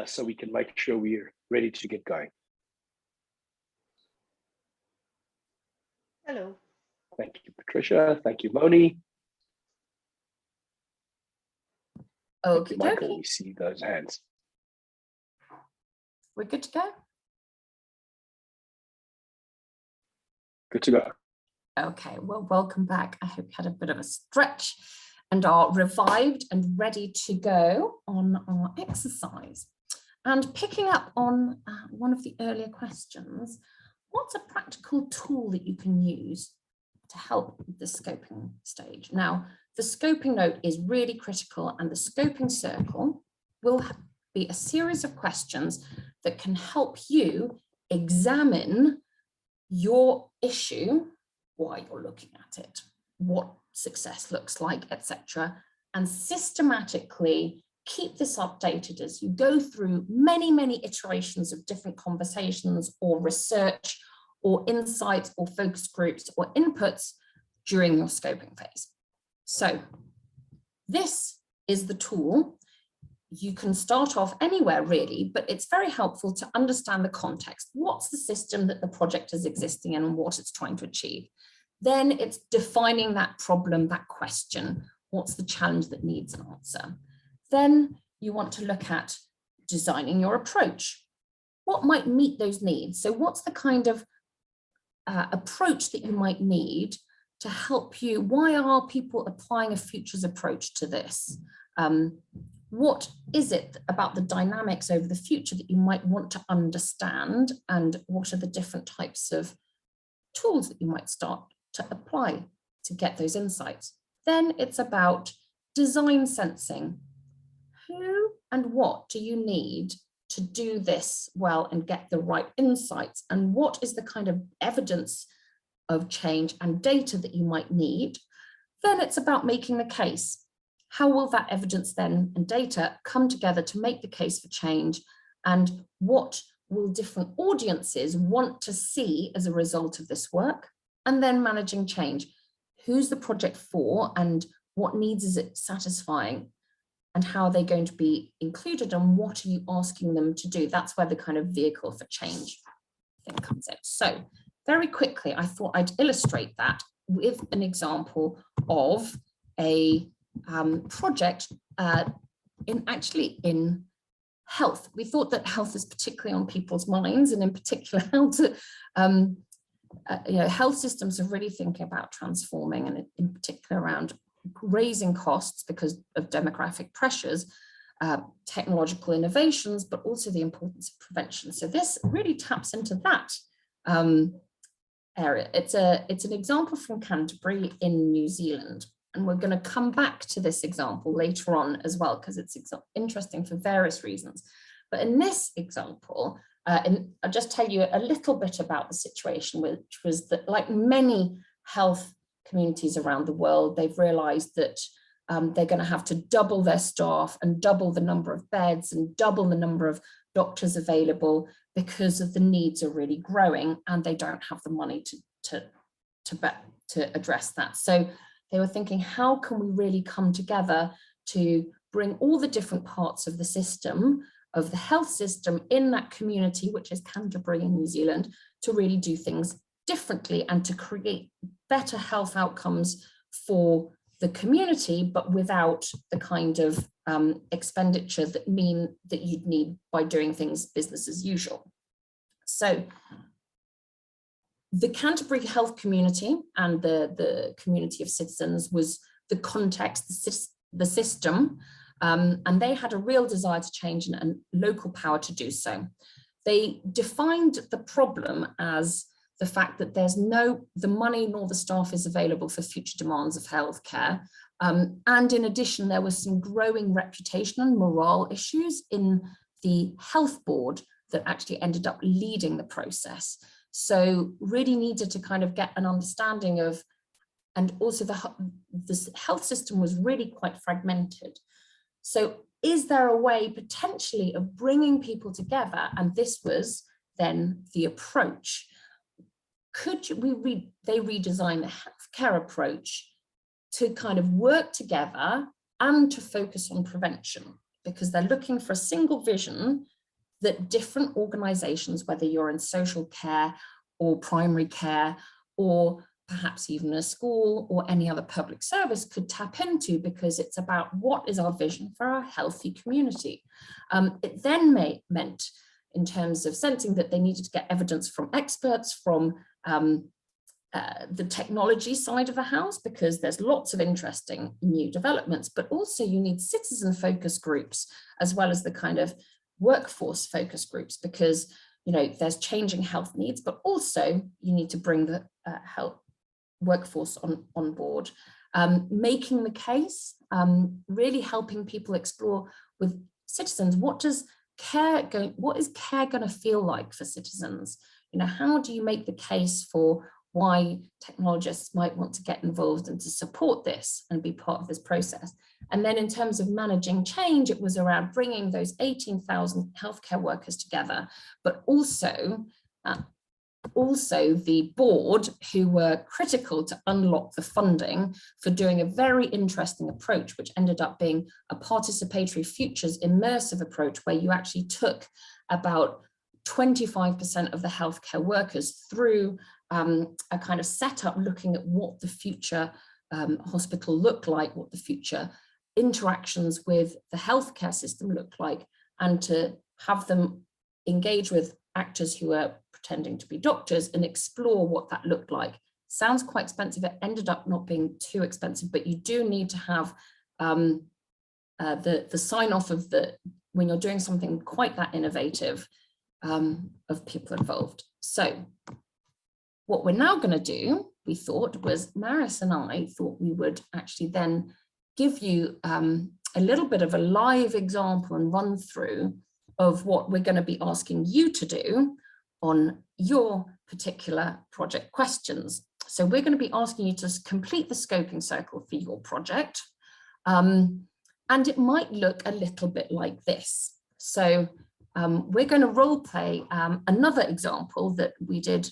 so we can make sure we're ready to get going. Hello. Thank you, Patricia. Thank you, Moni. Okay, Michael, we see those hands. We're good to go? Good to go. Okay, well, welcome back. I hope you had a bit of a stretch and are revived and ready to go on our exercise. And picking up on one of the earlier questions, what's a practical tool that you can use to help with the scoping stage? Now, the scoping note is really critical, and the scoping circle will be a series of questions that can help you examine your issue, why you're looking at it, what success looks like, etc., and systematically keep this updated as you go through many, many iterations of different conversations or research or insights or focus groups or inputs during your scoping phase. So this is the tool. You can start off anywhere really, but it's very helpful to understand the context. What's the system that the project is existing in and what it's trying to achieve? Then it's defining that problem, that question. What's the challenge that needs an answer? Then you want to look at designing your approach. What might meet those needs? So what's the kind of approach that you might need to help you? Why are people applying a futures approach to this? What is it about the dynamics over the future that you might want to understand? And what are the different types of tools that you might start to apply to get those insights? Then it's about design sensing. Who and what do you need to do this well and get the right insights? And what is the kind of evidence of change and data that you might need? Then it's about making the case. How will that evidence then and data come together to make the case for change? And what will different audiences want to see as a result of this work? And then managing change. Who's the project for and what needs is it satisfying? And how are they going to be included and what are you asking them to do? That's where the kind of vehicle for change thing comes in. So very quickly, I thought I'd illustrate that with an example of a project in health. We thought that health is particularly on people's minds, and in particular how to, health systems are really thinking about transforming, and in particular around raising costs because of demographic pressures, technological innovations, but also the importance of prevention. So this really taps into that area. It's an example from Canterbury in New Zealand. And we're going to come back to this example later on as well, because it's interesting for various reasons. But in this example, I'll just tell you a little bit about the situation, which was that, like many health communities around the world, they've realized that they're going to have to double their staff and double the number of beds and double the number of doctors available because of the needs are really growing and they don't have the money to address that. So they were thinking, how can we really come together to bring all the different parts of the system, of the health system in that community, which is Canterbury in New Zealand, to really do things differently and to create better health outcomes for the community, but without the kind of expenditure that you'd need by doing things business as usual. So the Canterbury health community and the community of citizens was the context, the system, and they had a real desire to change and local power to do so. They defined the problem as the fact that there's the money nor the staff is available for future demands of healthcare. And in addition, there was some growing reputation and morale issues in the health board that actually ended up leading the process. So really needed to kind of get an understanding of, and also this health system was really quite fragmented. So is there a way potentially of bringing people together? And this was then the approach. They redesign the healthcare approach to kind of work together and to focus on prevention, because they're looking for a single vision that different organizations, whether you're in social care or primary care, or perhaps even a school or any other public service, could tap into, because it's about what is our vision for our healthy community. It then meant, in terms of sensing, that they needed to get evidence from experts, from the technology side of the house, because there's lots of interesting new developments, but also you need citizen focus groups as well as the kind of workforce focus groups, because there's changing health needs, but also you need to bring the health workforce on board, making the case, really helping people explore with citizens, what is care going to feel like for citizens? How do you make the case for why technologists might want to get involved and to support this and be part of this process? And then in terms of managing change, it was around bringing those 18,000 healthcare workers together, but also the board, who were critical to unlock the funding for doing a very interesting approach, which ended up being a participatory futures immersive approach, where you actually took about 25% of the healthcare workers through a kind of setup looking at what the future hospital looked like, what the future interactions with the healthcare system looked like, and to have them engage with actors who are pretending to be doctors and explore what that looked like. Sounds quite expensive. It ended up not being too expensive, but you do need to have the sign off of when you're doing something quite that innovative, of people involved. So what we're now going to do, we thought, was Marius and I thought we would actually then give you a little bit of a live example and run through of what we're going to be asking you to do on your particular project questions. So we're going to be asking you to complete the scoping circle for your project. And it might look a little bit like this. So we're going to role play another example that we did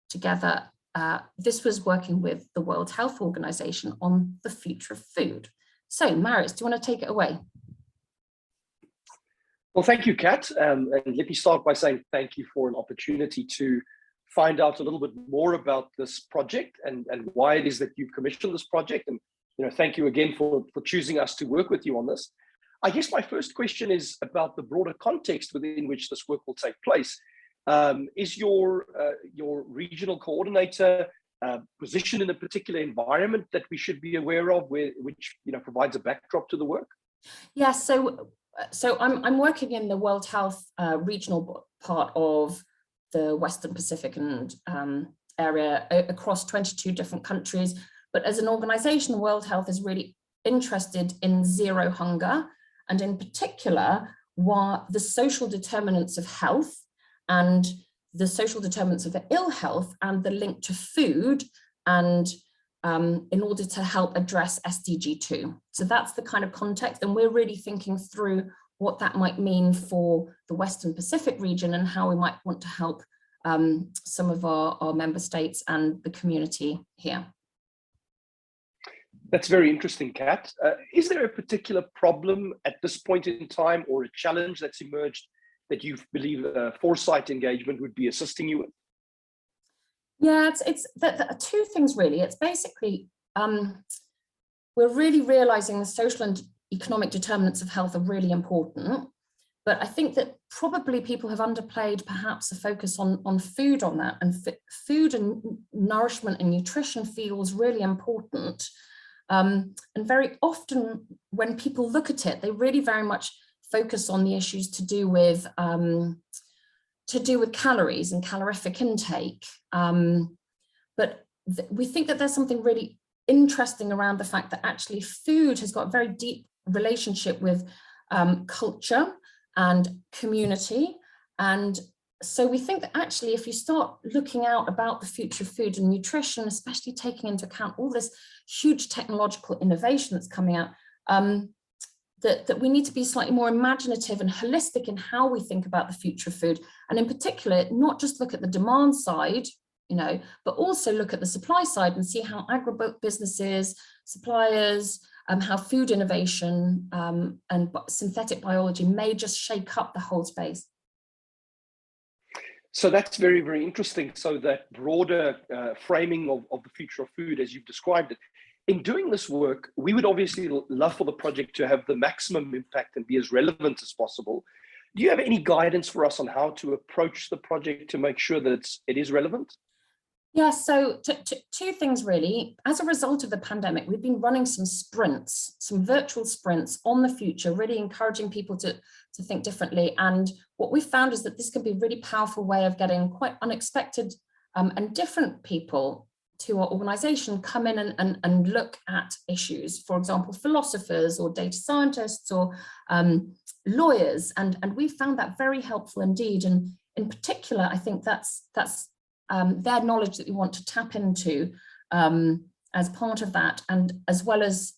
together. This was working with the World Health Organization on the future of food. So Marius, do you want to take it away? Well, thank you, Kat. And let me start by saying thank you for an opportunity to find out a little bit more about this project and why it is that you've commissioned this project. And thank you again for choosing us to work with you on this. I guess my first question is about the broader context within which this work will take place. Is your regional coordinator positioned in a particular environment that we should be aware of, which provides a backdrop to the work? Yeah, so I'm working in the World Health regional part of the Western Pacific and area across 22 different countries. But as an organization, World Health is really interested in zero hunger, and in particular, the social determinants of health and the social determinants of ill health and the link to food, and in order to help address SDG 2. So that's the kind of context, and we're really thinking through what that might mean for the Western Pacific region and how we might want to help some of our member states and the community here. That's very interesting, Kat. Is there a particular problem at this point in time or a challenge that's emerged that you believe foresight engagement would be assisting you with? Yeah, it's two things really. It's basically, we're really realizing the social and economic determinants of health are really important. But I think that probably people have underplayed perhaps a focus on food on that, and food and nourishment and nutrition feels really important. And very often when people look at it, they really very much focus on the issues to do with calories and calorific intake. But we think that there's something really interesting around the fact that actually food has got a very deep relationship with culture and community. And so we think that actually if you start looking out about the future of food and nutrition, especially taking into account all this huge technological innovation that's coming out, that we need to be slightly more imaginative and holistic in how we think about the future of food. And in particular, not just look at the demand side, but also look at the supply side and see how agribusinesses, suppliers, how food innovation and synthetic biology may just shake up the whole space. So that's very, very interesting. So that broader framing of the future of food, as you've described it, in doing this work, we would obviously love for the project to have the maximum impact and be as relevant as possible. Do you have any guidance for us on how to approach the project to make sure that it is relevant? Yeah, so two things really. As a result of the pandemic, we've been running some sprints, some virtual sprints on the future, really encouraging people to think differently. And what we found is that this can be a really powerful way of getting quite unexpected and different people to our organization come in and look at issues, for example, philosophers or data scientists or lawyers. And we found that very helpful indeed. And in particular, I think that's their knowledge that we want to tap into as part of that, and as well as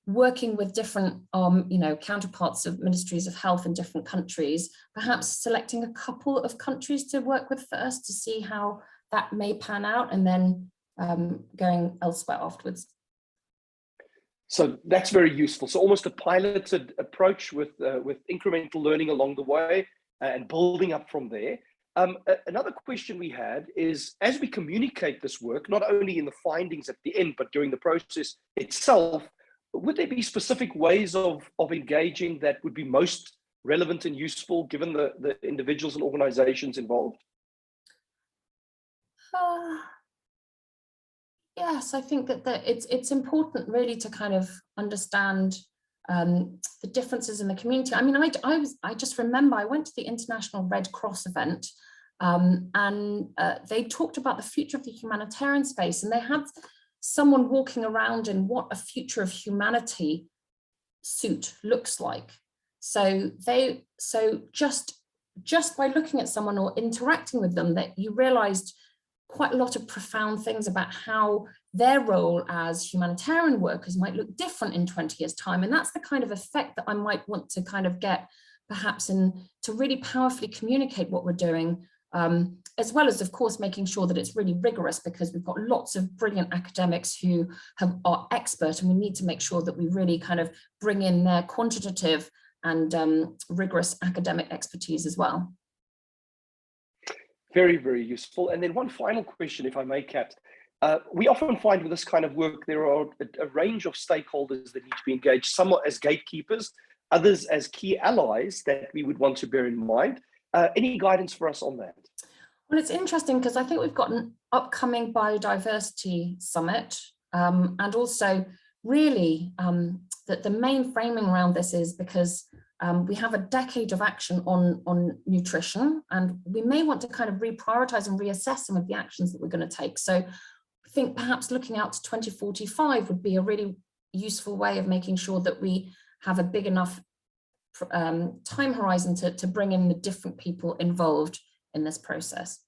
working with different counterparts of ministries of health in different countries, perhaps selecting a couple of countries to work with first to see how that may pan out, and then going elsewhere afterwards. So that's very useful. So almost a piloted approach with incremental learning along the way and building up from there. Another question we had is, as we communicate this work, not only in the findings at the end, but during the process itself, would there be specific ways of engaging that would be most relevant and useful given the individuals and organizations involved? Yes, I think that it's important really to kind of understand the differences in the community. I mean, I just remember I went to the International Red Cross event and they talked about the future of the humanitarian space, and they had someone walking around in what a future of humanity suit looks like. So just by looking at someone or interacting with them, that you realized quite a lot of profound things about how their role as humanitarian workers might look different in 20 years' time. And that's the kind of effect that I might want to kind of get perhaps in to really powerfully communicate what we're doing, as well as, of course, making sure that it's really rigorous, because we've got lots of brilliant academics who are expert, and we need to make sure that we really kind of bring in their quantitative and rigorous academic expertise as well. Very, very useful. And then one final question, if I may, Kat. We often find with this kind of work, there are a range of stakeholders that need to be engaged, some as gatekeepers, others as key allies that we would want to bear in mind. Any guidance for us on that? Well, it's interesting because I think we've got an upcoming biodiversity summit, and also really that the main framing around this is because we have a decade of action on nutrition, and we may want to kind of reprioritize and reassess some of the actions that we're going to take. So I think perhaps looking out to 2045 would be a really useful way of making sure that we have a big enough time horizon to bring in the different people involved in this process.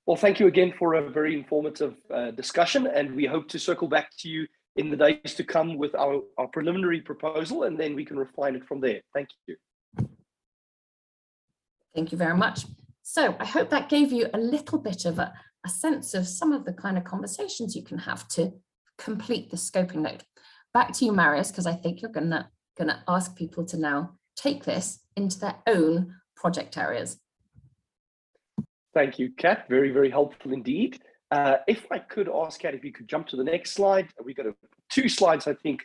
Well, thank you again for a very informative discussion, and we hope to circle back to you in the days to come with our preliminary proposal, and then we can refine it from there. Thank you. Thank you very much. So I hope that gave you a little bit of a sense of some of the kind of conversations you can have to complete the scoping note. Back to you, Marius, because I think you're gonna ask people to now take this into their own project areas. Thank you, Kat. Very, very helpful indeed. If I could ask Kat, if you could jump to the next slide. We've got 2 slides, I think,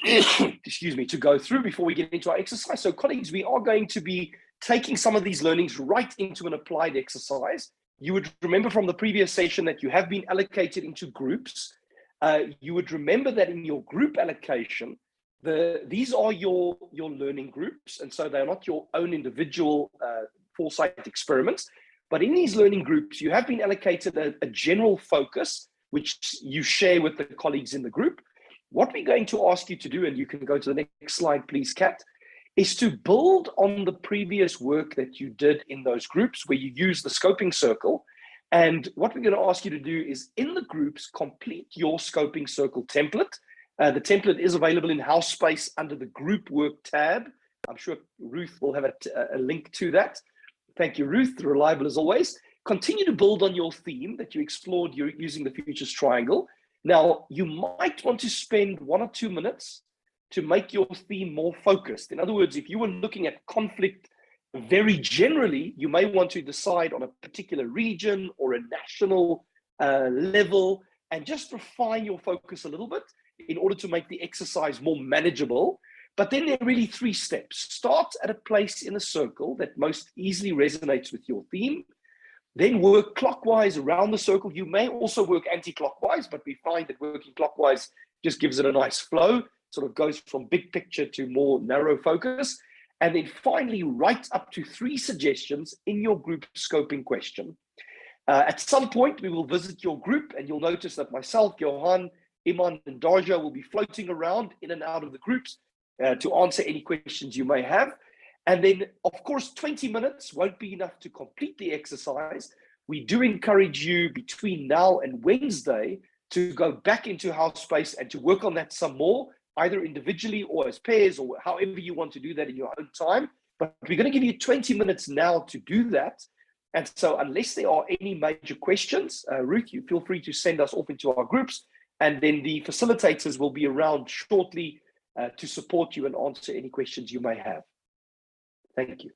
excuse me, to go through before we get into our exercise. So colleagues, we are going to be taking some of these learnings right into an applied exercise. You would remember from the previous session that you have been allocated into groups. You would remember that in your group allocation, these are your learning groups, and so they're not your own individual foresight experiments. But in these learning groups, you have been allocated a general focus, which you share with the colleagues in the group. What we're going to ask you to do, and you can go to the next slide, please, Kat, is to build on the previous work that you did in those groups where you use the scoping circle. And what we're going to ask you to do is, in the groups, complete your scoping circle template. The template is available in HouseSpace under the group work tab. I'm sure Ruth will have a link to that. Thank you, Ruth, reliable as always. Continue to build on your theme that you explored using the Futures Triangle. Now, you might want to spend 1 or 2 minutes to make your theme more focused. In other words, if you were looking at conflict very generally, you may want to decide on a particular region or a national level and just refine your focus a little bit in order to make the exercise more manageable. But then there are really 3 steps. Start at a place in a circle that most easily resonates with your theme. Then work clockwise around the circle. You may also work anti-clockwise, but we find that working clockwise just gives it a nice flow, sort of goes from big picture to more narrow focus. And then finally, write up to 3 suggestions in your group scoping question. At some point, we will visit your group, and you'll notice that myself, Johan, Iman, and Darja will be floating around in and out of the groups to answer any questions you may have. And then, of course, 20 minutes won't be enough to complete the exercise. We do encourage you between now and Wednesday to go back into House Space and to work on that some more, either individually or as pairs or however you want to do that in your own time. But we're going to give you 20 minutes now to do that. And so unless there are any major questions, Ruth, you feel free to send us off into our groups. And then the facilitators will be around shortly to support you and answer any questions you may have. Thank you.